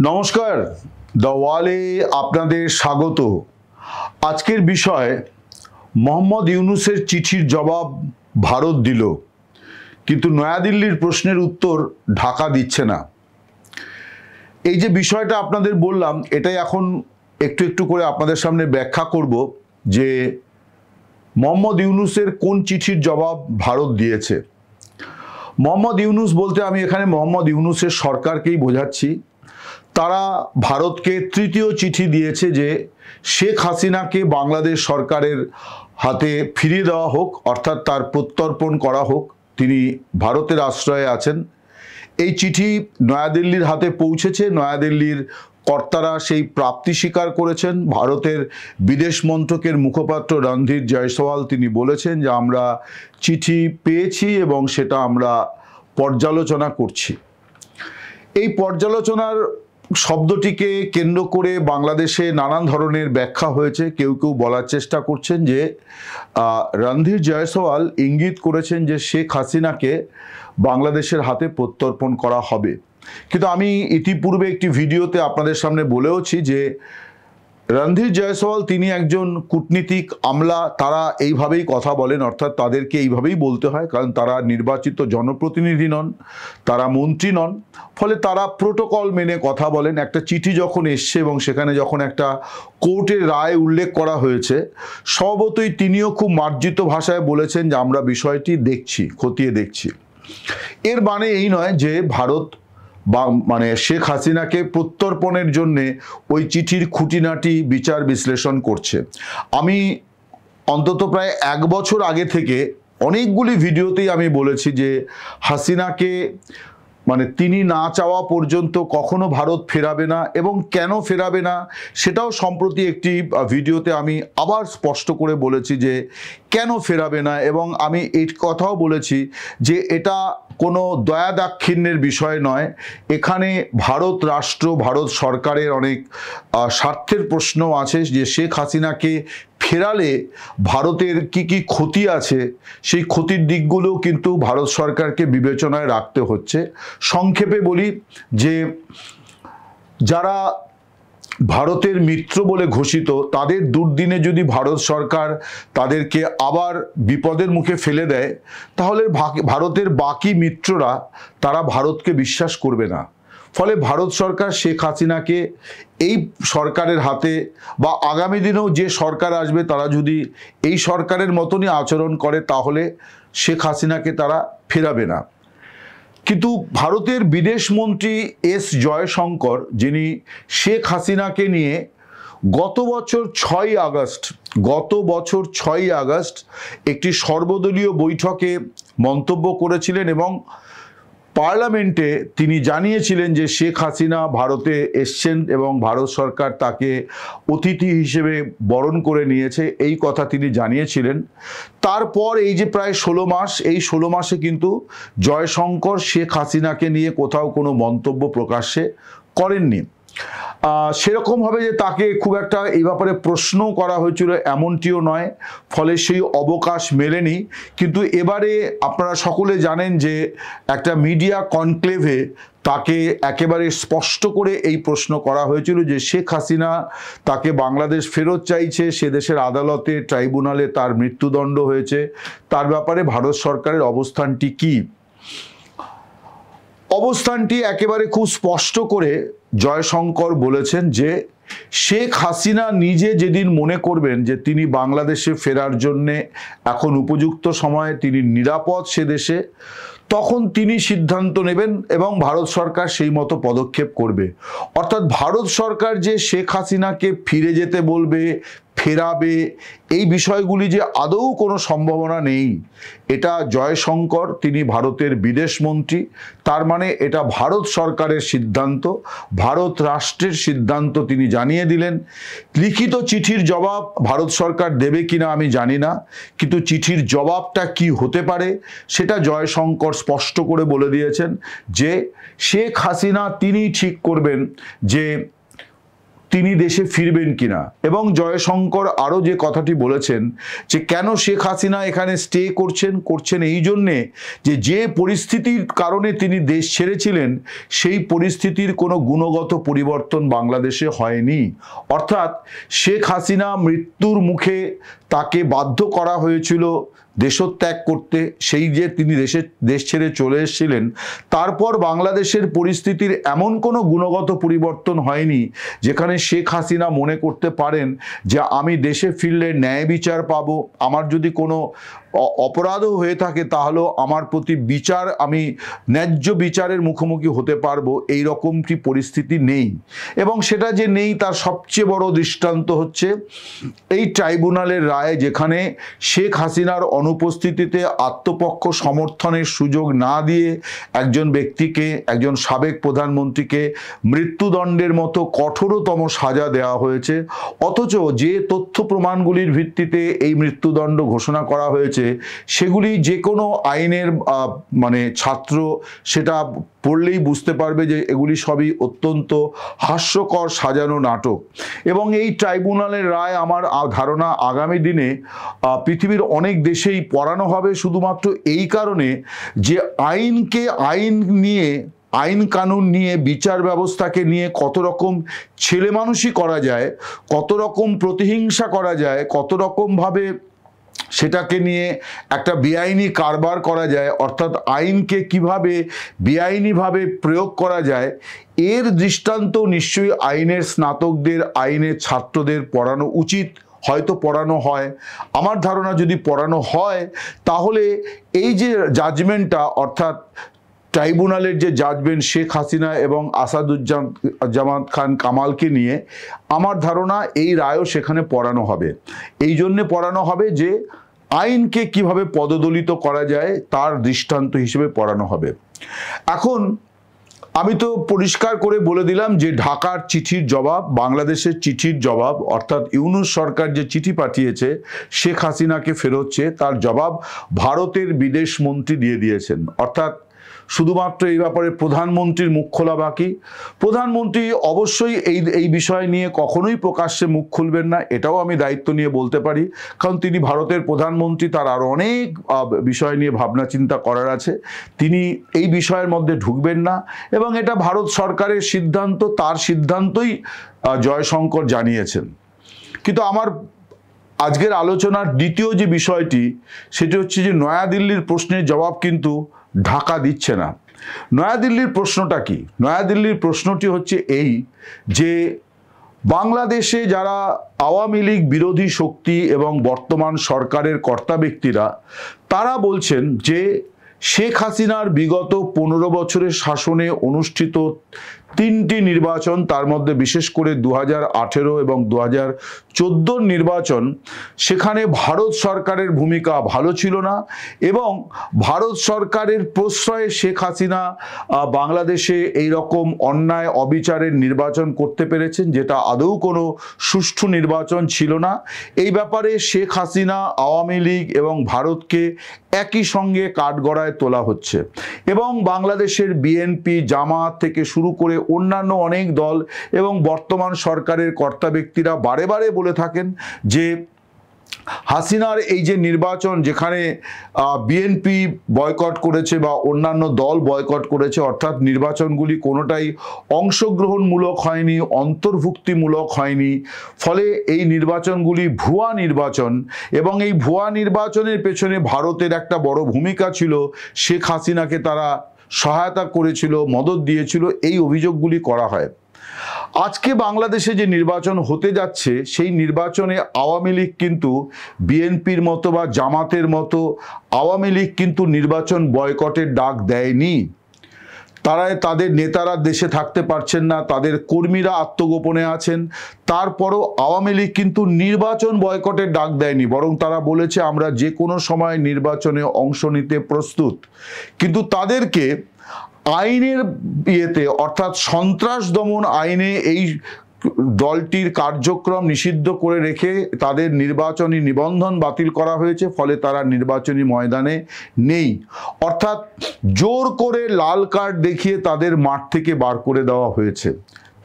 নমস্কার, দ্য ওয়ালে আপনাদের স্বাগত। আজকের বিষয় মোহাম্মদ ইউনূসের চিঠির জবাব ভারত দিল, কিন্তু নয়াদিল্লির প্রশ্নের উত্তর ঢাকা দিচ্ছে না। এই যে বিষয়টা আপনাদের বললাম, এটাই এখন একটু একটু করে আপনাদের সামনে ব্যাখ্যা করব যে মোহাম্মদ ইউনূসের কোন চিঠির জবাব ভারত দিয়েছে। মোহাম্মদ ইউনূস বলতে আমি এখানে মোহাম্মদ ইউনূসের সরকারকেই বোঝাচ্ছি। তারা ভারতকে তৃতীয় চিঠি দিয়েছে যে শেখ হাসিনাকে বাংলাদেশ সরকারের হাতে ফিরিয়ে দেওয়া হোক, অর্থাৎ তার প্রত্যর্পণ করা হোক। তিনি ভারতের আশ্রয়ে আছেন। এই চিঠি নয়াদিল্লির হাতে পৌঁছেছে। নয়াদিল্লির কর্তারা সেই প্রাপ্তি স্বীকার করেছেন। ভারতের বিদেশ মন্ত্রকের মুখপাত্র রণধীর জয়সওয়াল তিনি বলেছেন যে আমরা চিঠি পেয়েছি এবং সেটা আমরা পর্যালোচনা করছি। এই পর্যালোচনার শব্দটিকে কেন্দ্র করে বাংলাদেশে নানান ধরনের ব্যাখ্যা হয়েছে। কেউ কেউ বলার চেষ্টা করছেন যে রণধীর জয়সওয়াল ইঙ্গিত করেছেন যে শেখ হাসিনাকে বাংলাদেশের হাতে প্রত্যর্পণ করা হবে। কিন্তু আমি ইতিপূর্বে একটি ভিডিওতে আপনাদের সামনে বলেওছি যে রণধীর জয়সওয়াল তিনি একজন কূটনীতিক আমলা। তারা এইভাবেই কথা বলেন, অর্থাৎ তাদেরকে এইভাবেই বলতে হয়, কারণ তারা নির্বাচিত জনপ্রতিনিধি নন, তারা মন্ত্রী নন। ফলে তারা প্রোটোকল মেনে কথা বলেন। একটা চিঠি যখন এসছে এবং সেখানে যখন একটা কোর্টের রায় উল্লেখ করা হয়েছে, স্বভাবতই তিনিও খুব মার্জিত ভাষায় বলেছেন যে আমরা বিষয়টি দেখছি, খতিয়ে দেখছি। এর মানে এই নয় যে ভারত বা শেখ হাসিনাকে প্রত্যর্পণের জন্যে ওই চিঠির খুঁটিনাটি বিচার বিশ্লেষণ করছে। আমি অন্তত প্রায় 1 বছর আগে থেকে অনেকগুলি ভিডিওতেই আমি বলেছি যে হাসিনাকে তিনি না চাওয়া পর্যন্ত কখনো ভারত ফেরাবে না, এবং কেন ফেরাবে না সেটাও সম্প্রতি একটি ভিডিওতে আমি আবার স্পষ্ট করে বলেছি যে কেন ফেরাবে না। এবং আমি এই কথাও বলেছি যে এটা কোনো দয়া দাক্ষিণ্যের বিষয় নয়। এখানে ভারত রাষ্ট্র, ভারত সরকারের অনেক স্বার্থের প্রশ্ন আছে যে শেখ হাসিনাকে ফেরালে ভারতের কি কি ক্ষতি আছে, সেই ক্ষতির দিকগুলোও কিন্তু ভারত সরকারকে বিবেচনায় রাখতে হচ্ছে। সংক্ষেপে বলি যে যারা ভারতের মিত্র বলে ঘোষিত, তাদের দুর্দিনে যদি ভারত সরকার তাদেরকে আবার বিপদের মুখে ফেলে দেয়, তাহলে ভারতের বাকি মিত্ররা তারা ভারতকে বিশ্বাস করবে না। ফলে ভারত সরকার শেখ হাসিনাকে এই সরকারের হাতে বা আগামী দিনেও যে সরকার আসবে তারা যদি এই সরকারের মতনই আচরণ করে, তাহলে শেখ হাসিনাকে তারা ফেরাবে না। কিন্তু ভারতের বিদেশমন্ত্রী এস জয়শঙ্কর, যিনি শেখ হাসিনাকে নিয়ে গত বছর 6ই আগস্ট একটি সর্বদলীয় বৈঠকে মন্তব্য করেছিলেন এবং পার্লামেন্টে তিনি জানিয়েছিলেন যে শেখ হাসিনা ভারতে এসছেন এবং ভারত সরকার তাকে অতিথি হিসেবে বরণ করে নিয়েছে, এই কথা তিনি জানিয়েছিলেন। তারপর এই যে প্রায় 16 মাস, এই 16 মাসে কিন্তু জয়শঙ্কর শেখ হাসিনাকে নিয়ে কোথাও কোনো মন্তব্য প্রকাশ্যে করেননি। সেরকমভাবে যে তাকে খুব একটা এই ব্যাপারে প্রশ্ন করা হয়েছিল এমনটিও নয়, ফলে সেই অবকাশ মেলেনি। কিন্তু এবারে আপনারা সকলে জানেন যে একটা মিডিয়া কনক্লেভে তাকে একেবারে স্পষ্ট করে এই প্রশ্ন করা হয়েছিল যে শেখ হাসিনা তাকে বাংলাদেশ ফেরত চাইছে, সে দেশের আদালতে, ট্রাইব্যুনালে তার মৃত্যুদণ্ড হয়েছে, তার ব্যাপারে ভারত সরকারের অবস্থানটি কী। অবস্থানটি একেবারে খুব স্পষ্ট করে জয়শঙ্কর বলেছেন যে শেখ হাসিনা নিজে যেদিন মনে করবেন যে তিনি বাংলাদেশে ফেরার জন্যে এখন উপযুক্ত সময়, তিনি নিরাপদ সে দেশে, তখন তিনি সিদ্ধান্ত নেবেন এবং ভারত সরকার সেই মতো পদক্ষেপ করবে। অর্থাৎ ভারত সরকার যে শেখ হাসিনাকে ফিরে যেতে বলবে, ফেরাবে, এই বিষয়গুলি যে আদৌ কোনো সম্ভাবনা নেই, এটা জয়শঙ্কর, তিনি ভারতের বিদেশমন্ত্রী, তার মানে এটা ভারত সরকারের সিদ্ধান্ত, ভারত রাষ্ট্রের সিদ্ধান্ত তিনি জানিয়ে দিলেন। লিখিত চিঠির জবাব ভারত সরকার দেবে কিনা আমি জানি না, কিন্তু চিঠির জবাবটা কি হতে পারে সেটা জয়শঙ্কর স্পষ্ট করে বলে দিয়েছেন যে শেখ হাসিনা তিনি ঠিক করবেন যে তিনি দেশে ফিরবেন কিনা। এবং জয়শঙ্কর আরও যে কথাটি বলেছেন যে কেন শেখ হাসিনা এখানে স্টে করছেন এই জন্যে যে পরিস্থিতির কারণে তিনি দেশ ছেড়েছিলেন সেই পরিস্থিতির কোনো গুণগত পরিবর্তন বাংলাদেশে হয়নি। অর্থাৎ শেখ হাসিনা মৃত্যুর মুখে তাকে বাধ্য করা হয়েছিল দেশত্যাগ করতে, সেই যে তিনি দেশ ছেড়ে চলে এসেছিলেন, তারপর বাংলাদেশের পরিস্থিতির এমন কোনো গুণগত পরিবর্তন হয়নি যেখানে শেখ হাসিনা মনে করতে পারেন যে আমি দেশে ফিরলে ন্যায় বিচার পাবো, আমার যদি কোনো অপরাধও হয়ে থাকে তাহলেও আমার প্রতি বিচার, আমি ন্যায্য বিচারের মুখোমুখি হতে পারবো, এই রকমটি পরিস্থিতি নেই। এবং সেটা যে নেই তার সবচেয়ে বড় দৃষ্টান্ত হচ্ছে এই ট্রাইব্যুনালের রায়, যেখানে শেখ হাসিনার অনুপস্থিতিতে আত্মপক্ষ সমর্থনের সুযোগ না দিয়ে একজন ব্যক্তিকে, একজন সাবেক প্রধানমন্ত্রীকে মৃত্যুদণ্ডের মতো কঠোরতম সাজা দেওয়া হয়েছে। অথচ যে তথ্য প্রমাণগুলির ভিত্তিতে এই মৃত্যুদণ্ড ঘোষণা করা হয়েছে সেগুলি যে কোনো আইনের ছাত্র সেটা পড়লেই বুঝতে পারবে যে এগুলি সবই অত্যন্ত হাস্যকর সাজানো নাটক। এবং এই ট্রাইব্যুনালের রায় আমার ধারণা আগামী দিনে পৃথিবীর অনেক দেশেই পড়ানো হবে, শুধুমাত্র এই কারণে যে আইন কানুন নিয়ে, বিচার ব্যবস্থাকে নিয়ে কত রকম ছেলেমানুষি করা যায়, কত রকম প্রতিহিংসা করা যায়, কত রকমভাবে সেটাকে নিয়ে একটা বেআইনি কারবার করা যায়, অর্থাৎ আইনকে কিভাবে বেআইনিভাবে প্রয়োগ করা যায়, এর দৃষ্টান্ত নিশ্চয়ই আইনের স্নাতকদের, আইনের ছাত্রদের পড়ানো উচিত। হয়তো পড়ানো হয়, আমার ধারণা যদি পড়ানো হয় তাহলে এই যে জাজমেন্টটা, অর্থাৎ ট্রাইব্যুনালের যে জাজমেন্ট শেখ হাসিনা এবং আসাদুজ্জামান খান কামালকে নিয়ে, আমার ধারণা এই রায়ও সেখানে পড়ানো হবে। এই জন্যে পড়ানো হবে যে আইনকে কিভাবে পদদলিত করা যায় তার দৃষ্টান্ত হিসেবে পড়ানো হবে। এখন আমি তো পরিষ্কার করে বলে দিলাম যে ঢাকার চিঠির জবাব, বাংলাদেশের চিঠির জবাব, অর্থাৎ ইউনূস সরকার যে চিঠি পাঠিয়েছে শেখ হাসিনাকে ফেরত চেয়ে, তার জবাব ভারতের বিদেশ মন্ত্রী দিয়ে দিয়েছেন। অর্থাৎ শুধুমাত্র এই ব্যাপারে প্রধানমন্ত্রীর মুখ খোলা বাকি। প্রধানমন্ত্রী অবশ্যই এই বিষয় নিয়ে কখনোই প্রকাশ্যে মুখ খুলবেন না, এটাও আমি দায়িত্ব নিয়ে বলতে পারি, কারণ তিনি ভারতের প্রধানমন্ত্রী, তার আরও অনেক বিষয় নিয়ে ভাবনা চিন্তা করার আছে, তিনি এই বিষয়ের মধ্যে ঢুকবেন না। এবং এটা ভারত সরকারের সিদ্ধান্ত, তার সিদ্ধান্তই জয়শঙ্কর জানিয়েছেন। কিন্তু আমার আজকের আলোচনার দ্বিতীয় যে বিষয়টি, সেটি হচ্ছে যে নয়াদিল্লির প্রশ্নের জবাব কিন্তু ঢাকা দিচ্ছে না। নয়াদিল্লির প্রশ্নটা কি? নয়াদিল্লির প্রশ্নটি হচ্ছে এই যে বাংলাদেশে যারা আওয়ামী লীগ বিরোধী শক্তি এবং বর্তমান সরকারের কর্তা ব্যক্তিরা, তারা বলছেন যে শেখ হাসিনার বিগত 15 বছরের শাসনে অনুষ্ঠিত 3টি নির্বাচন, তার মধ্যে বিশেষ করে 2018 এবং 2014 নির্বাচন, সেখানে ভারত সরকারের ভূমিকা ভালো ছিল না এবং ভারত সরকারের প্রশ্রয়ে শেখ হাসিনা বাংলাদেশে এই রকম অন্যায় অবিচারের নির্বাচন করতে পেরেছেন, যেটা আদৌ কোনো সুষ্ঠু নির্বাচন ছিল না। এই ব্যাপারে শেখ হাসিনা, আওয়ামী লীগ এবং ভারতকে একই সঙ্গে কাঠগড়ায় তোলা হচ্ছে এবং বাংলাদেশের বিএনপি, জামাত থেকে শুরু করে অন্যান্য অনেক দল এবং বর্তমান সরকারের কর্তা ব্যক্তিরা বারে বারে বলে থাকেন যে হাসিনার এই যে নির্বাচন, যেখানে বিএনপি বয়কট করেছে বা অন্যান্য দল বয়কট করেছে, অর্থাৎ নির্বাচনগুলি কোনোটাই অংশগ্রহণমূলক হয়নি, অন্তর্ভুক্তিমূলক হয়নি, ফলে এই নির্বাচনগুলি ভুয়া নির্বাচন এবং এই ভুয়া নির্বাচনের পেছনে ভারতের একটা বড় ভূমিকা ছিল, শেখ হাসিনাকে তারা সহায়তা করেছিল, মদত দিয়েছিল, এই অভিযোগগুলি করা হয়। আজকে বাংলাদেশে যে নির্বাচন হতে যাচ্ছে সেই নির্বাচনে আওয়ামী লীগ কিন্তু বিএনপির মতো বা জামাতের মতো আওয়ামী লীগ কিন্তু নির্বাচন বয়কটের ডাক দেয়নি। তাদের নেতারা দেশে থাকতে পারছেন না, তাদের কর্মীরা আত্মগোপনে আছেন, তারপরও আওয়ামী লীগ কিন্তু নির্বাচন বয়কটের ডাক দেয়নি, বরং তারা বলেছে আমরা যে কোনো সময় নির্বাচনে অংশ নিতে প্রস্তুত। কিন্তু তাদেরকে আইনের ইয়েতে, অর্থাৎ সন্ত্রাস দমন আইনে এই দলটির কার্যক্রম নিষিদ্ধ করে রেখে তাদের নির্বাচনী নিবন্ধন বাতিল করা হয়েছে, ফলে তারা নির্বাচনী ময়দানে নেই। অর্থাৎ জোর করে লাল কার্ড দেখিয়ে তাদের মাঠ থেকে বার করে দেওয়া হয়েছে।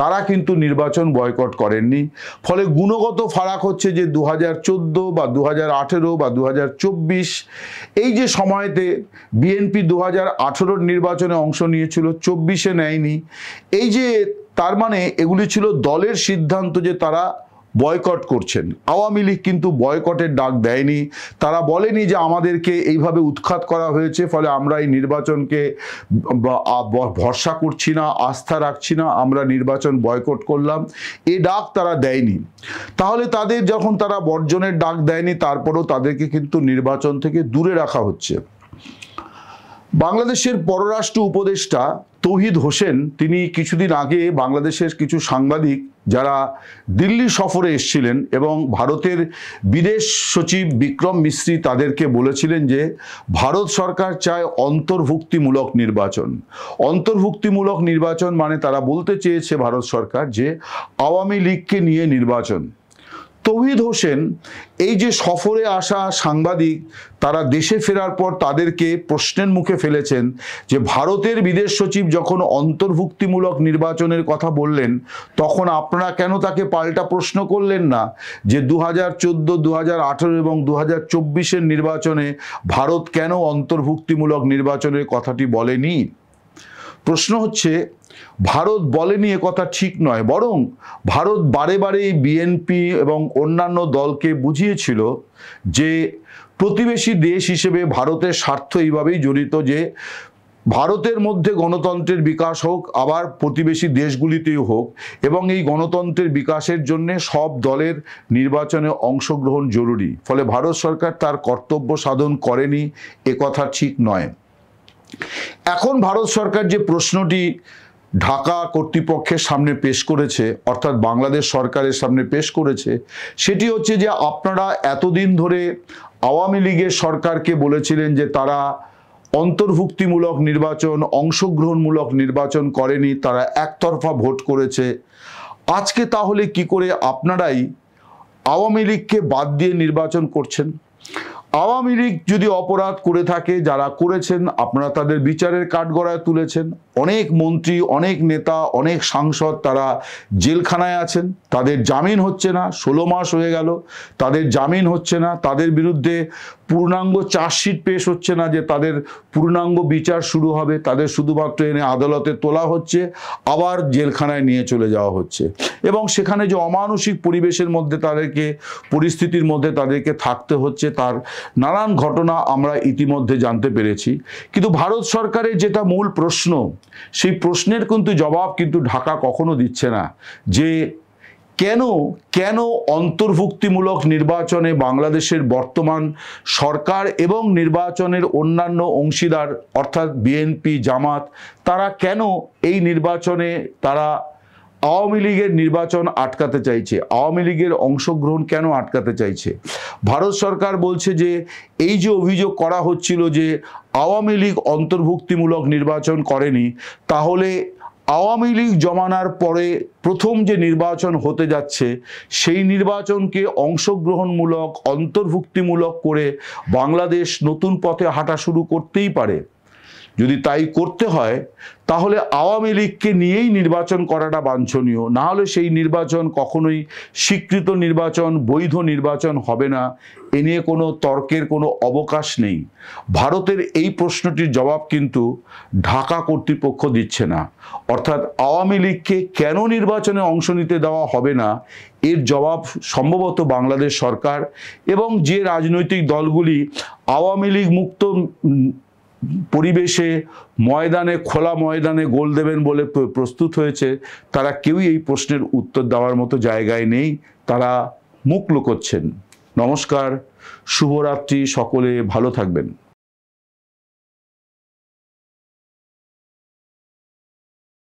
তারা কিন্তু নির্বাচন বয়কট করেননি। ফলে গুণগত ফারাক হচ্ছে যে 2014 বা 2018 বা 2024 এই যে সময়তে বিএনপি 2018 নির্বাচনে অংশ নিয়েছিল, 24-এ নেয়নি। এই যে তার মানে এগুলি ছিল দলের সিদ্ধান্ত যে তারা বয়কট করছেন। আওয়ামী লীগ কিন্তু বয়কটের ডাক দেয়নি। তারা বলেনি যে আমাদেরকে এইভাবে উৎখাত করা হয়েছে, ফলে আমরা এই নির্বাচনকে ভরসা করছি না, আস্থা রাখছি না, আমরা নির্বাচন বয়কট করলাম, এ ডাক তারা দেয়নি। তাহলে তাদের যখন তারা বর্জনের ডাক দেয়নি, তারপরেও তাদেরকে কিন্তু নির্বাচন থেকে দূরে রাখা হচ্ছে। বাংলাদেশের পররাষ্ট্র উপদেষ্টা তৌহিদ হোসেন তিনি কিছুদিন আগে বাংলাদেশের কিছু সাংবাদিক যারা দিল্লি সফরে এসেছিলেন এবং ভারতের বিদেশ সচিব বিক্রম মিশ্রি তাদেরকে বলেছিলেন যে ভারত সরকার চায় অন্তর্ভুক্তিমূলক নির্বাচন। অন্তর্ভুক্তিমূলক নির্বাচন মানে তারা বলতে চেয়েছে ভারত সরকার যে আওয়ামী লীগকে নিয়ে নির্বাচন। তৌহিদ হোসেন এই যে সফরে আসা সাংবাদিক তারা দেশে ফেরার পর তাদেরকে প্রশ্নের মুখে ফেলেছেন যে ভারতের বিদেশ সচিব যখন অন্তর্ভুক্তিমূলক নির্বাচনের কথা বললেন তখন আপনারা কেন তাকে পাল্টা প্রশ্ন করলেন না যে 2014, 2018 এবং 2024-এর নির্বাচনে ভারত কেন অন্তর্ভুক্তিমূলক নির্বাচনের কথাটি বলেনি? প্রশ্ন হচ্ছে ভারত বলেনি এ কথা ঠিক নয়, বরং ভারত বারে বারে বিএনপি এবং অন্যান্য দলকে বুঝিয়েছিল যে প্রতিবেশী দেশ হিসেবে ভারতের স্বার্থ এইভাবেই জড়িত যে ভারতের মধ্যে গণতন্ত্রের বিকাশ হোক, আবার প্রতিবেশী দেশগুলিতেও হোক, এবং এই গণতন্ত্রের বিকাশের জন্য সব দলের নির্বাচনে অংশগ্রহণ জরুরি। ফলে ভারত সরকার তার কর্তব্য সাধন করেনি এ কথা ঠিক নয়। এখন ভারত সরকার যে প্রশ্নটি ঢাকা কর্তৃপক্ষের সামনে পেশ করেছে, অর্থাৎ বাংলাদেশ সরকারের সামনে পেশ করেছে, সেটি হচ্ছে যে আপনারা এতদিন ধরে আওয়ামী লীগের সরকারকে বলেছিলেন যে তারা অন্তর্ভুক্তিমূলক নির্বাচন, অংশগ্রহণমূলক নির্বাচন করেনি, তারা একতরফা ভোট করেছে। আজকে তাহলে কি করে আপনারাই আওয়ামী লীগকে বাদ দিয়ে নির্বাচন করছেন? আওয়ামী লীগ যদি অপরাধ করে থাকে, যারা করেছেন আপনারা তাদের বিচারের কাঠগড়ায় তুলেছেন। অনেক মন্ত্রী, অনেক নেতা, অনেক সাংসদ তারা জেলখানায় আছেন, তাদের জামিন হচ্ছে না, 16 মাস হয়ে গেল তাদের জামিন হচ্ছে না, তাদের বিরুদ্ধে পূর্ণাঙ্গ চার্জশিট পেশ হচ্ছে না যে তাদের পূর্ণাঙ্গ বিচার শুরু হবে, তাদের শুধুমাত্র এনে আদালতে তোলা হচ্ছে, আবার জেলখানায় নিয়ে চলে যাওয়া হচ্ছে, এবং সেখানে যে অমানসিক পরিবেশের মধ্যে তাদেরকে, পরিস্থিতির মধ্যে তাদেরকে থাকতে হচ্ছে, তার নানান ঘটনা আমরা ইতিমধ্যে জানতে পেরেছি। কিন্তু ভারত সরকারের যেটা মূল প্রশ্ন, সেই প্রশ্নের কিন্তু জবাব কিন্তু ঢাকা কখনো দিচ্ছে না যে কেন অন্তর্ভুক্তিমূলক নির্বাচনে বাংলাদেশের বর্তমান সরকার এবং নির্বাচনের অন্যান্য অংশীদার অর্থাৎ বিএনপি, জামাত, তারা কেন এই নির্বাচনে তারা আওয়ামী লীগের নির্বাচন আটকাতে চাইছে, আওয়ামী লীগের অংশগ্রহণ কেন আটকাতে চাইছে? ভারত সরকার বলছে যে এই যে অভিযোগ করা হচ্ছিল যে আওয়ামী লীগ অন্তর্ভুক্তিমূলক নির্বাচন করেনি, তাহলে আওয়ামী লীগ জমানার পরে প্রথম যে নির্বাচন হতে যাচ্ছে সেই নির্বাচনকে অংশগ্রহণমূলক, অন্তর্ভুক্তিমূলক করে বাংলাদেশ নতুন পথে হাঁটা শুরু করতেই পারে। যদি তাই করতে হয় তাহলে আওয়ামী লীগকে নিয়েই নির্বাচন করাটা বাঞ্ছনীয়, না হলে সেই নির্বাচন কখনোই স্বীকৃত নির্বাচন, বৈধ নির্বাচন হবে না। এ নিয়ে কোনো তর্কের কোনো অবকাশ নেই। ভারতের এই প্রশ্নটির জবাব কিন্তু ঢাকা কর্তৃপক্ষ দিচ্ছে না, অর্থাৎ আওয়ামী লীগকে কেন নির্বাচনে অংশ নিতে দেওয়া হবে না এর জবাব সম্ভবত বাংলাদেশ সরকার এবং যে রাজনৈতিক দলগুলি আওয়ামী লীগ মুক্ত পরিবেশে ময়দানে, খোলা ময়দানে গোল দেবেন বলে প্রস্তুত হয়েছে, তারা কেউই এই প্রশ্নের উত্তর দেওয়ার মতো জায়গায় নেই, তারা মুখ লুকোচ্ছেন। নমস্কার, শুভরাত্রি, সকলে ভালো থাকবেন।